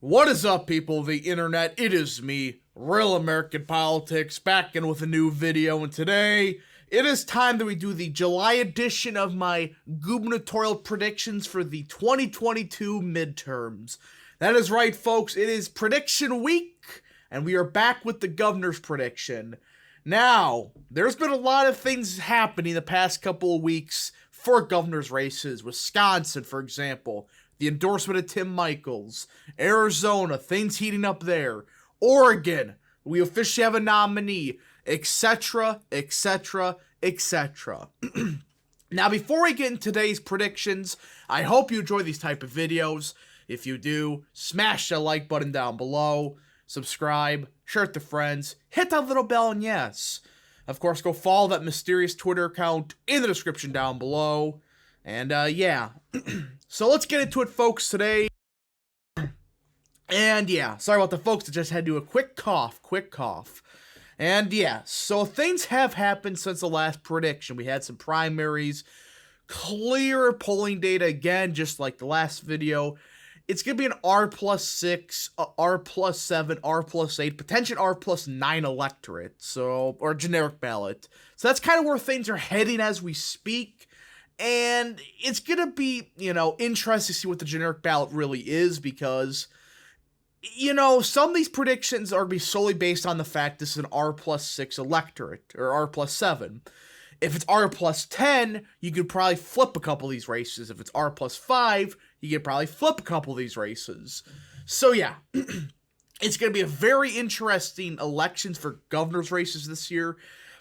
What is up, people of the internet? It is me, Real American Politics, back in with a new video, and today it is time that we do the July edition of my gubernatorial predictions for the 2022 midterms. That is right, folks, it is prediction week, and we are back with the governor's prediction. Now, there's been a lot of things happening the past couple of weeks for governor's races. Wisconsin, for example, the endorsement of Tim Michels. Arizona, things heating up there. Oregon, we officially have a nominee, etc., etc., etc. Now, before we get into today's predictions, I hope you enjoy these type of videos. If you do, smash the like button down below, subscribe, share it to friends, hit that little bell, and yes, of course, go follow that mysterious Twitter account in the description down below. And, yeah. So let's get into it, folks, today. And, yeah, sorry about the folks that just had to do a quick cough. And, yeah, so things have happened since the last prediction. We had some primaries, clear polling data again, just like the last video. It's going to be an R+6, R+7, R+8, potential R+9 electorate, so, or generic ballot. So that's kind of where things are heading as we speak. And it's going to be, interesting to see what the generic ballot really is because, some of these predictions are going to be solely based on the fact this is an R+6 electorate, or R+7. If it's R+10, you could probably flip a couple of these races. If it's R+5, you could probably flip a couple of these races. So yeah, it's going to be a very interesting elections for governor's races this year.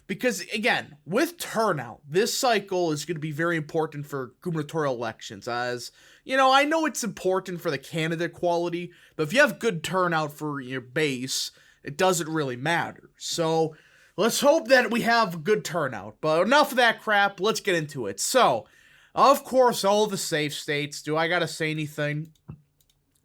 Because, again, with turnout, this cycle is going to be very important for gubernatorial elections. As, I know it's important for the candidate quality, but if you have good turnout for your base, it doesn't really matter. So, let's hope that we have good turnout. But enough of that crap, let's get into it. So, of course, all the safe states. Do I gotta say anything?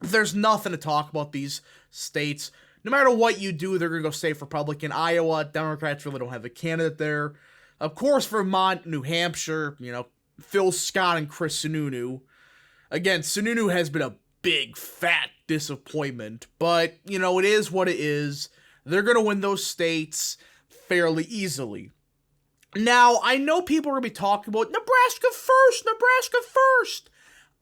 There's nothing to talk about these states. No matter what you do, they're going to go safe Republican. Iowa, Democrats really don't have a candidate there. Of course, Vermont, New Hampshire, Phil Scott and Chris Sununu. Again, Sununu has been a big, fat disappointment. But, it is what it is. They're going to win those states fairly easily. Now, I know people are going to be talking about Nebraska first.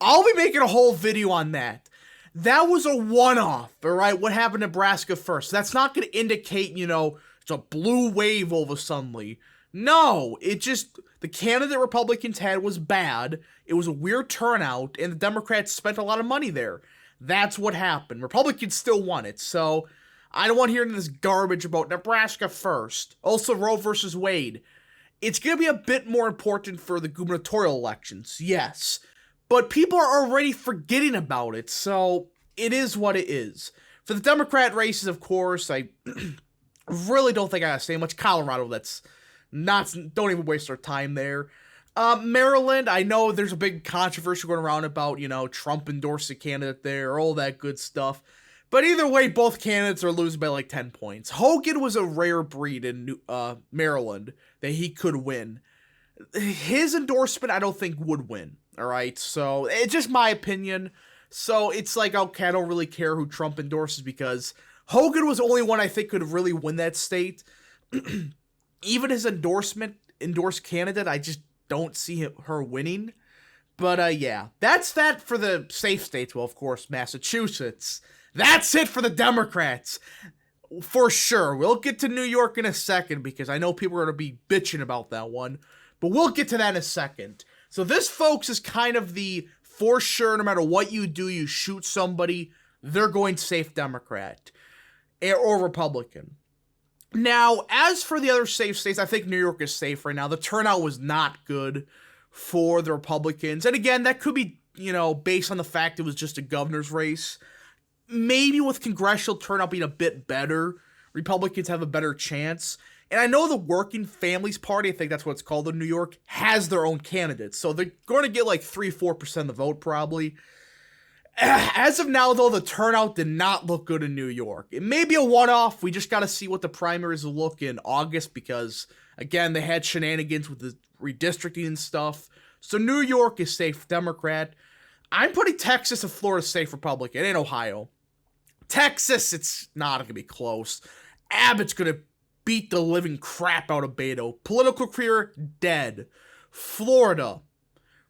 I'll be making a whole video on that. That was a one-off, all right? What happened to Nebraska first? That's not going to indicate, it's a blue wave all of a sudden. No, the candidate Republicans had was bad. It was a weird turnout, and the Democrats spent a lot of money there. That's what happened. Republicans still won it, so I don't want to hear this garbage about Nebraska first. Also, Roe versus Wade. It's going to be a bit more important for the gubernatorial elections, yes. But people are already forgetting about it, so it is what it is. For the Democrat races, of course, I really don't think I gotta say much. Colorado, don't even waste our time there. Maryland, I know there's a big controversy going around about, Trump endorsed a candidate there, all that good stuff. But either way, both candidates are losing by like 10 points. Hogan was a rare breed in Maryland that he could win. His endorsement, I don't think, would win. All right, so it's just my opinion. So it's like, okay, I don't really care who Trump endorses because Hogan was the only one I think could really win that state. Even his endorsed candidate, I just don't see her winning. But yeah, that's that for the safe states. Well, of course, Massachusetts. That's it for the Democrats. For sure. We'll get to New York in a second because I know people are going to be bitching about that one. But we'll get to that in a second. So this, folks, is kind of the for sure, no matter what you do, you shoot somebody, they're going safe Democrat or Republican. Now, as for the other safe states, I think New York is safe right now. The turnout was not good for the Republicans. And again, that could be, based on the fact it was just a governor's race. Maybe with congressional turnout being a bit better, Republicans have a better chance. And I know the Working Families Party, I think that's what it's called in New York, has their own candidates. So they're going to get like 3-4% of the vote probably. As of now, though, the turnout did not look good in New York. It may be a one-off. We just got to see what the primaries will look in August because, again, they had shenanigans with the redistricting and stuff. So New York is safe Democrat. I'm putting Texas and Florida safe Republican. It ain't Ohio. Texas, it's not going to be close. Abbott's going to beat the living crap out of Beto. Political career, dead. Florida,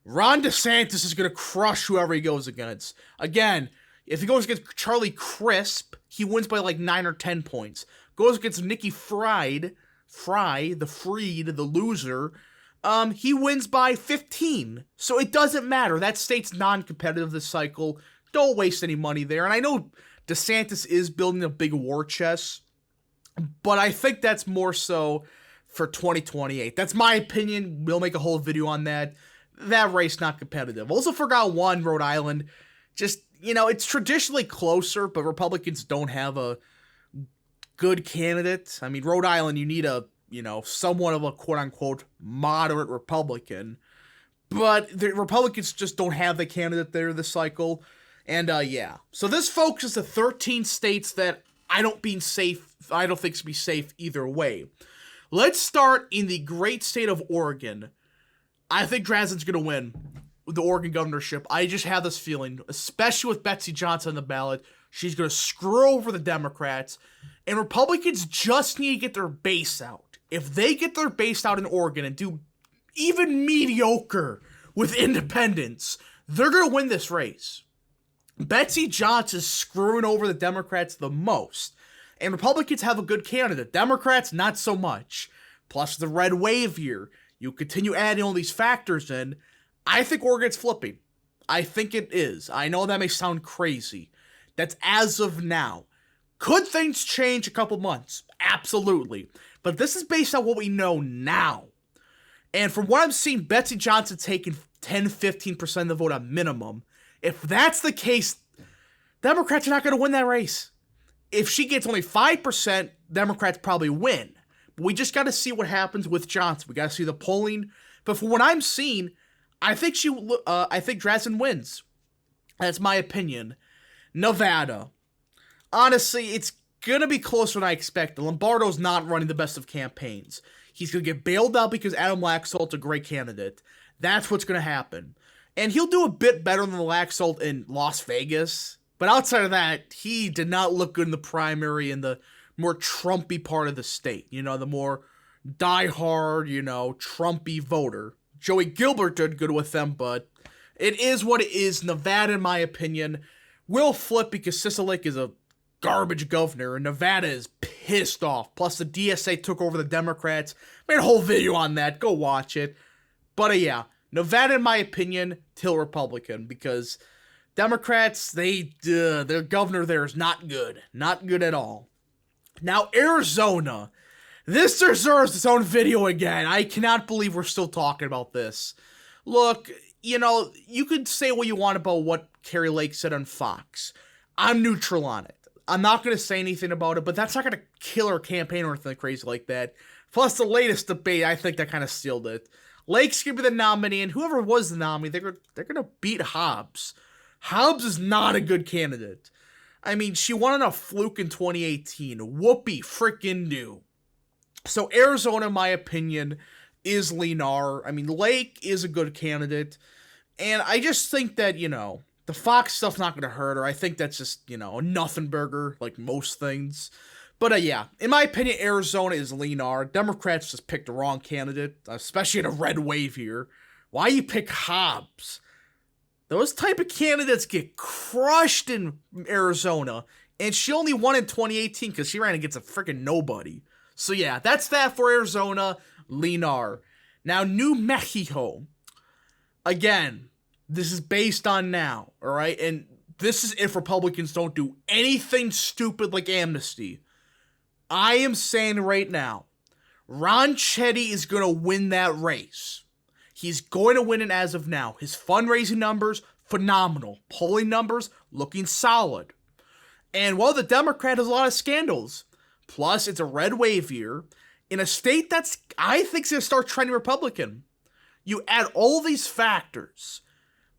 Ron DeSantis is going to crush whoever he goes against. Again, if he goes against Charlie Crisp, he wins by like 9 or 10 points. Goes against Nikki Fry, the loser, he wins by 15. So it doesn't matter. That state's non-competitive this cycle. Don't waste any money there. And I know DeSantis is building a big war chest, but I think that's more so for 2028. That's my opinion. We'll make a whole video on that. That race not competitive. Also forgot one, Rhode Island. Just, it's traditionally closer, but Republicans don't have a good candidate. I mean, Rhode Island, you need a, somewhat of a quote-unquote moderate Republican. But the Republicans just don't have the candidate there this cycle. And, yeah. So this focuses the 13 states that I don't think should be safe either way. Let's start in the great state of Oregon. I think Drazen's going to win the Oregon governorship. I just have this feeling, especially with Betsy Johnson on the ballot, she's going to screw over the Democrats. And Republicans just need to get their base out. If they get their base out in Oregon and do even mediocre with independents, they're going to win this race. Betsy Johnson is screwing over the Democrats the most. And Republicans have a good candidate. Democrats, not so much. Plus the red wave here. You continue adding all these factors in. I think Oregon's flipping. I think it is. I know that may sound crazy. That's as of now. Could things change a couple months? Absolutely. But this is based on what we know now. And from what I'm seeing, Betsy Johnson taking 10-15% of the vote at minimum. If that's the case, Democrats are not going to win that race. If she gets only 5%, Democrats probably win. But we just got to see what happens with Johnson. We got to see the polling. But from what I'm seeing, I think Drazen wins. That's my opinion. Nevada. Honestly, it's going to be closer than I expected. Lombardo's not running the best of campaigns. He's going to get bailed out because Adam Laxalt's a great candidate. That's what's going to happen. And he'll do a bit better than Laxalt in Las Vegas. But outside of that, he did not look good in the primary in the more Trumpy part of the state. The more diehard, Trumpy voter. Joey Gilbert did good with them, but it is what it is. Nevada, in my opinion, will flip because Sisolak is a garbage governor, and Nevada is pissed off. Plus, the DSA took over the Democrats. Made a whole video on that. Go watch it. But yeah, Nevada, in my opinion, till Republican, because Democrats, their governor there is not good. Not good at all. Now, Arizona. This deserves its own video again. I cannot believe we're still talking about this. Look, you could say what you want about what Kari Lake said on Fox. I'm neutral on it. I'm not going to say anything about it, but that's not going to kill her campaign or anything crazy like that. Plus, the latest debate, I think that kind of sealed it. Lake's going to be the nominee, and whoever was the nominee, they're going to beat Hobbs. Hobbs is not a good candidate. I mean, she won on a fluke in 2018. Whoopee freaking do. So Arizona, in my opinion, is Lenar. I mean, Lake is a good candidate. And I just think that, the Fox stuff's not going to hurt her. I think that's just, a nothing burger, like most things. But yeah, in my opinion, Arizona is Lenar. Democrats just picked the wrong candidate, especially in a red wave here. Why you pick Hobbs? Those type of candidates get crushed in Arizona. And she only won in 2018 because she ran against a freaking nobody. So yeah, that's that for Arizona, Lenar. Now, New Mexico. Again, this is based on now, all right? And this is if Republicans don't do anything stupid like amnesty. I am saying right now, Ron Chetty is going to win that race. He's going to win it as of now. His fundraising numbers, phenomenal. Polling numbers, looking solid. And while the Democrat has a lot of scandals, plus it's a red wave year, in a state that's, I think, is going to start trending Republican. You add all these factors,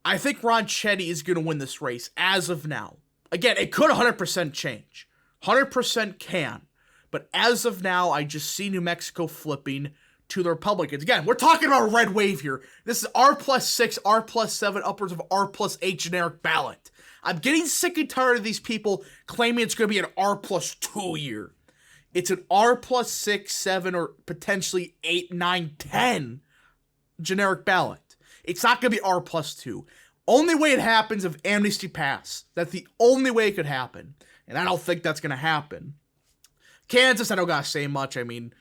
I think Ron Chetty is going to win this race as of now. Again, it could 100% change. 100% can. But as of now, I just see New Mexico flipping to the Republicans. Again, we're talking about a red wave here. This is R+6, R+7, upwards of R+8 generic ballot. I'm getting sick and tired of these people claiming it's going to be an R+2 year. It's an R+6, 7, or potentially 8, 9, 10 generic ballot. It's not going to be R+2. Only way it happens if amnesty pass. That's the only way it could happen. And I don't think that's going to happen. Kansas, I don't got to say much. I mean,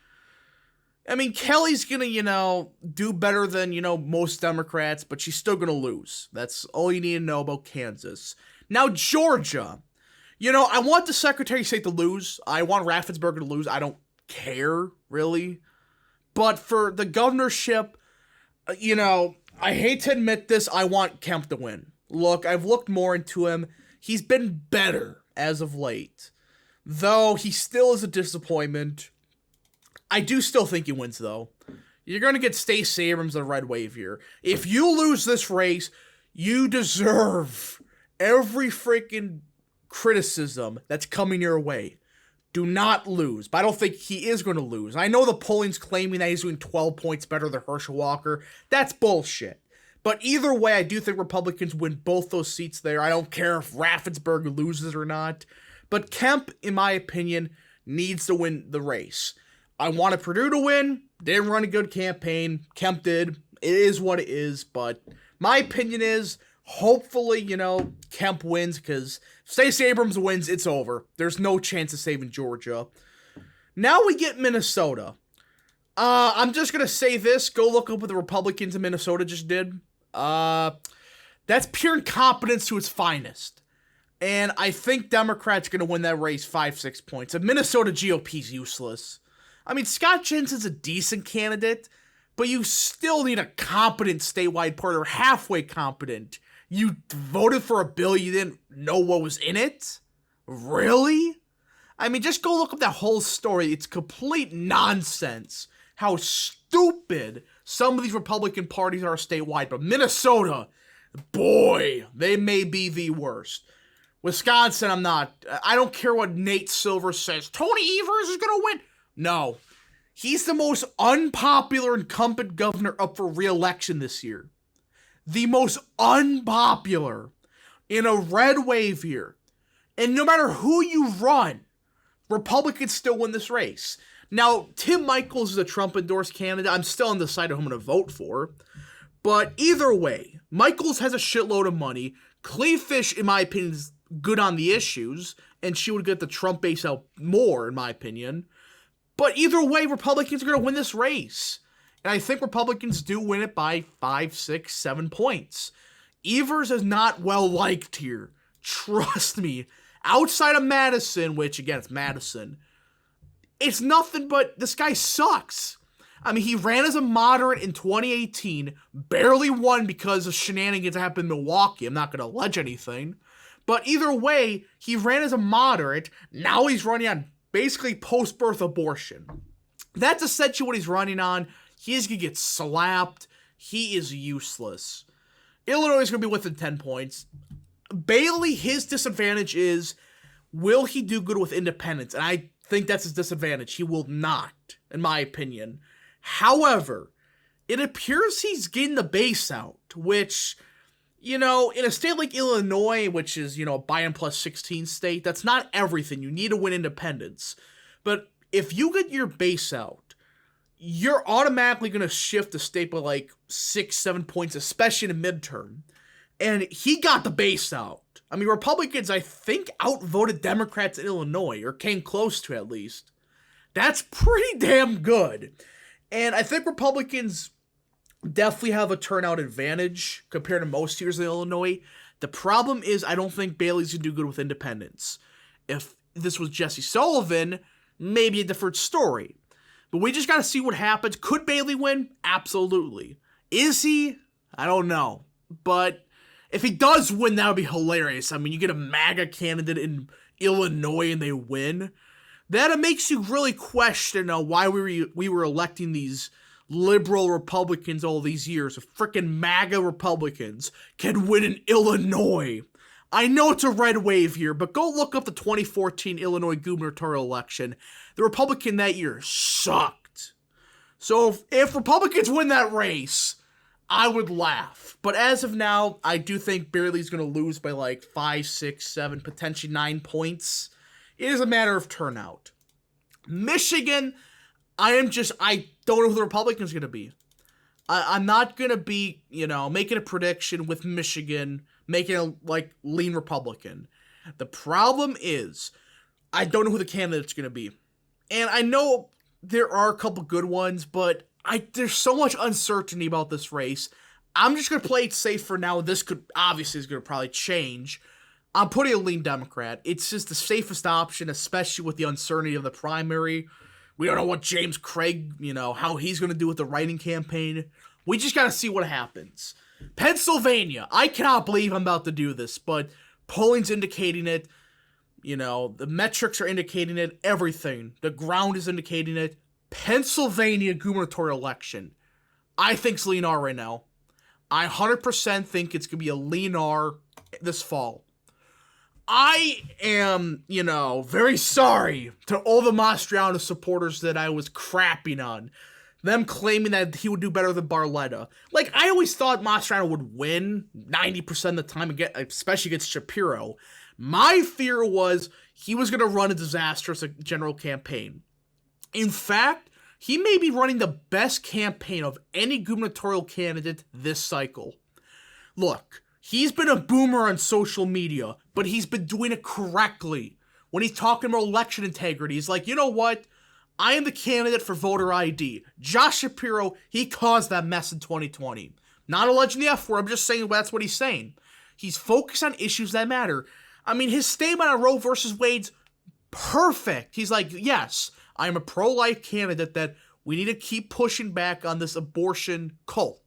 Kelly's going to, do better than, most Democrats, but she's still going to lose. That's all you need to know about Kansas. Now, Georgia. I want the Secretary of State to lose. I want Raffensperger to lose. I don't care, really. But for the governorship, I hate to admit this, I want Kemp to win. Look, I've looked more into him. He's been better as of late. Though he still is a disappointment. I do still think he wins, though. You're going to get Stacey Abrams the red wave here. If you lose this race, you deserve every freaking criticism that's coming your way. Do not lose. But I don't think he is going to lose. I know the polling's claiming that he's doing 12 points better than Herschel Walker. That's bullshit. But either way, I do think Republicans win both those seats there. I don't care if Raffensperger loses or not. But Kemp, in my opinion, needs to win the race. I wanted Perdue to win. Didn't run a good campaign. Kemp did. It is what it is. But my opinion is, hopefully, Kemp wins, because if Stacey Abrams wins, it's over. There's no chance of saving Georgia. Now we get Minnesota. I'm just going to say this. Go look up what the Republicans in Minnesota just did. That's pure incompetence to its finest. And I think Democrats are going to win that race 5-6 points. And Minnesota GOP's useless. Scott Jensen's a decent candidate, but you still need a competent statewide party, or halfway competent. You voted for a bill you didn't know what was in it? Really? Just go look up that whole story. It's complete nonsense how stupid some of these Republican parties are statewide. But Minnesota, boy, they may be the worst. Wisconsin, I don't care what Nate Silver says. Tony Evers is going to win. No. He's the most unpopular incumbent governor up for re-election this year. The most unpopular in a red wave here. And no matter who you run, Republicans still win this race. Now, Tim Michels is a Trump-endorsed candidate. I'm still undecided who I'm going to vote for. But either way, Michels has a shitload of money. Cleefish, in my opinion, is good on the issues, and she would get the Trump base out more, in my opinion. But either way, Republicans are going to win this race. And I think Republicans do win it by 5, 6, 7 points. Evers is not well liked here. Trust me. Outside of Madison, which, again, it's Madison, it's nothing but this guy sucks. He ran as a moderate in 2018, barely won because of shenanigans that happened in Milwaukee. I'm not going to allege anything. But either way, he ran as a moderate. Now he's running on basically post-birth abortion. That's essentially what he's running on. He is going to get slapped. He is useless. Illinois is going to be within 10 points. Bailey, his disadvantage is, will he do good with independents? And I think that's his disadvantage. He will not, in my opinion. However, it appears he's getting the base out, which, in a state like Illinois, which is, a Biden plus 16 state, that's not everything. You need to win independents. But if you get your base out, you're automatically going to shift the state by like 6, 7 points, especially in a midterm. And he got the base out. Republicans, I think, outvoted Democrats in Illinois, or came close to at least. That's pretty damn good. And I think Republicans definitely have a turnout advantage compared to most years in Illinois. The problem is I don't think Bailey's going to do good with independents. If this was Jesse Sullivan, maybe a different story. But we just got to see what happens. Could Bailey win? Absolutely. Is he? I don't know. But if he does win, that would be hilarious. You get a MAGA candidate in Illinois and they win. That makes you really question why we were electing these liberal Republicans all these years. If frickin' MAGA Republicans can win in Illinois. I know it's a red wave here, but go look up the 2014 Illinois gubernatorial election. The Republican that year sucked. So if Republicans win that race, I would laugh. But as of now, I do think Barely's going to lose by like 5, 6, 7, potentially 9 points. It is a matter of turnout. Michigan, I don't know who the Republican's going to be. I'm not going to be, making a prediction with Michigan, making a, lean Republican. The problem is, I don't know who the candidate's going to be. And I know there are a couple good ones, but there's so much uncertainty about this race. I'm just going to play it safe for now. This is going to probably change. I'm putting a lean Democrat. It's just the safest option, especially with the uncertainty of the primary. We don't know what James Craig, how he's going to do with the writing campaign. We just got to see what happens. Pennsylvania. I cannot believe I'm about to do this, but polling's indicating it. The metrics are indicating it. Everything. The ground is indicating it. Pennsylvania gubernatorial election. I think it's lean R right now. I 100% think it's going to be a lean R this fall. I am, very sorry to all the Mastriano supporters that I was crapping on. Them claiming that he would do better than Barletta. I always thought Mastriano would win 90% of the time, especially against Shapiro. My fear was he was going to run a disastrous general campaign. In fact, he may be running the best campaign of any gubernatorial candidate this cycle. Look, he's been a boomer on social media, but he's been doing it correctly. When he's talking about election integrity, he's like, you know what? I am the candidate for voter ID. Josh Shapiro, he caused that mess in 2020. Not alleging the F word, I'm just saying that's what he's saying. He's focused on issues that matter. I mean, his statement on Roe versus Wade's perfect. He's like, yes, I am a pro-life candidate that we need to keep pushing back on this abortion cult.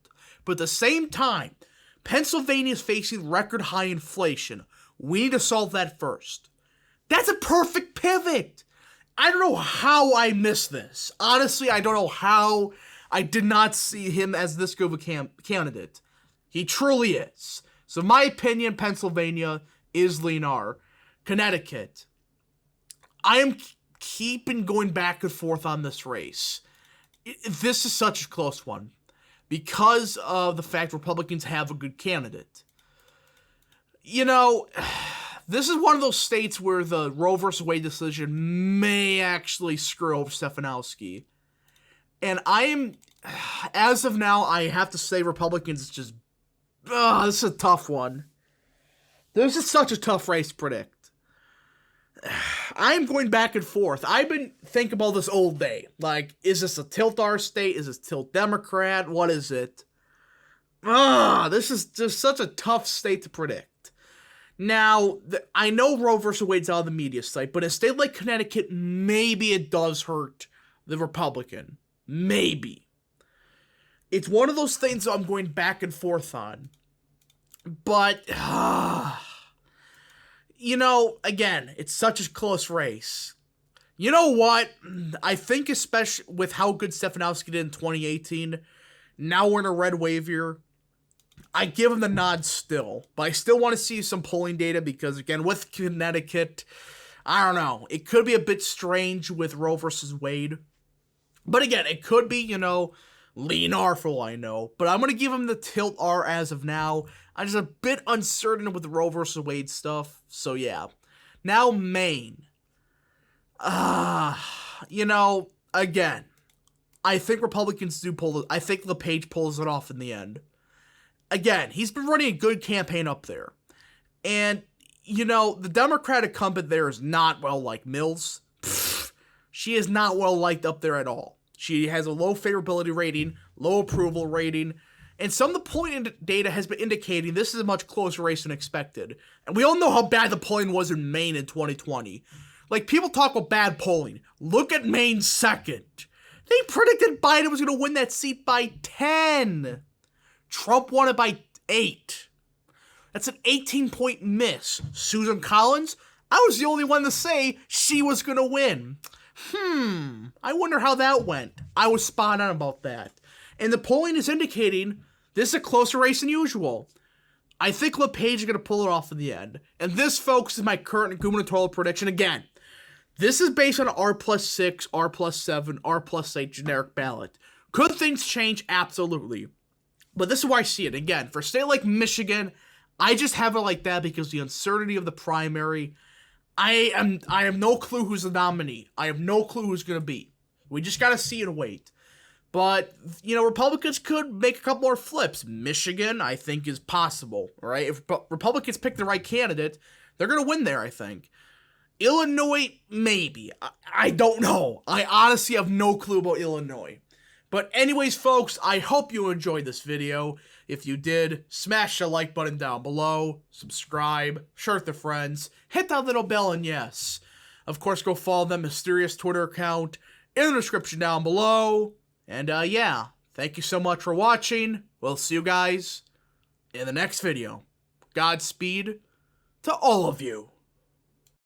But at the same time, Pennsylvania is facing record high inflation. We need to solve that first. That's a perfect pivot. I don't know how I missed this. Honestly, I don't know how I did not see him as this good of a candidate. He truly is. So in my opinion, Pennsylvania is lean R. Connecticut. I am keeping going back and forth on this race. This is such a close one because of the fact Republicans have a good candidate. This is one of those states where the Roe versus Wade decision may actually screw over Stefanowski. And as of now, I have to say Republicans this is a tough one. This is such a tough race to predict. I'm going back and forth. I've been thinking about this all day. Is this a tilt R state? Is this tilt Democrat? What is it? This is just such a tough state to predict. Now, I know Roe versus Wade's out of the media site, but in a state like Connecticut, maybe it does hurt the Republican. Maybe. It's one of those things that I'm going back and forth on. But, again, it's such a close race. You know what? I think especially with how good Stefanowski did in 2018, now we're in a red wave here. I give him the nod still, but I still want to see some polling data because, again, with Connecticut, I don't know. It could be a bit strange with Roe versus Wade. But again, it could be, lean R for all I know. But I'm going to give him the tilt R as of now. I'm just a bit uncertain with the Roe versus Wade stuff. So, yeah. Now, Maine. Again, I think Republicans do pull it. I think LePage pulls it off in the end. Again, he's been running a good campaign up there. And, the Democratic incumbent there is not well-liked. Mills, she is not well-liked up there at all. She has a low favorability rating, low approval rating, and some of the polling data has been indicating this is a much closer race than expected. And we all know how bad the polling was in Maine in 2020. People talk about bad polling. Look at Maine's second. They predicted Biden was going to win that seat by 10. Trump won it by 8. That's an 18-point miss. Susan Collins, I was the only one to say she was going to win. I wonder how that went. I was spot on about that. And the polling is indicating this is a closer race than usual. I think LePage is going to pull it off in the end. And this, folks, is my current gubernatorial prediction. Again, this is based on R+6, R+7, R+8 generic ballot. Could things change? Absolutely. But this is where I see it. Again, for a state like Michigan, I just have it like that because the uncertainty of the primary. I have no clue who's the nominee. I have no clue who's going to be. We just got to see and wait. But, Republicans could make a couple more flips. Michigan, I think, is possible, right? If Republicans pick the right candidate, they're going to win there, I think. Illinois, maybe. I don't know. I honestly have no clue about Illinois. But anyways, folks, I hope you enjoyed this video. If you did, smash the like button down below, subscribe, share with your friends, hit that little bell, and yes, of course, go follow that mysterious Twitter account in the description down below. And yeah, thank you so much for watching. We'll see you guys in the next video. Godspeed to all of you.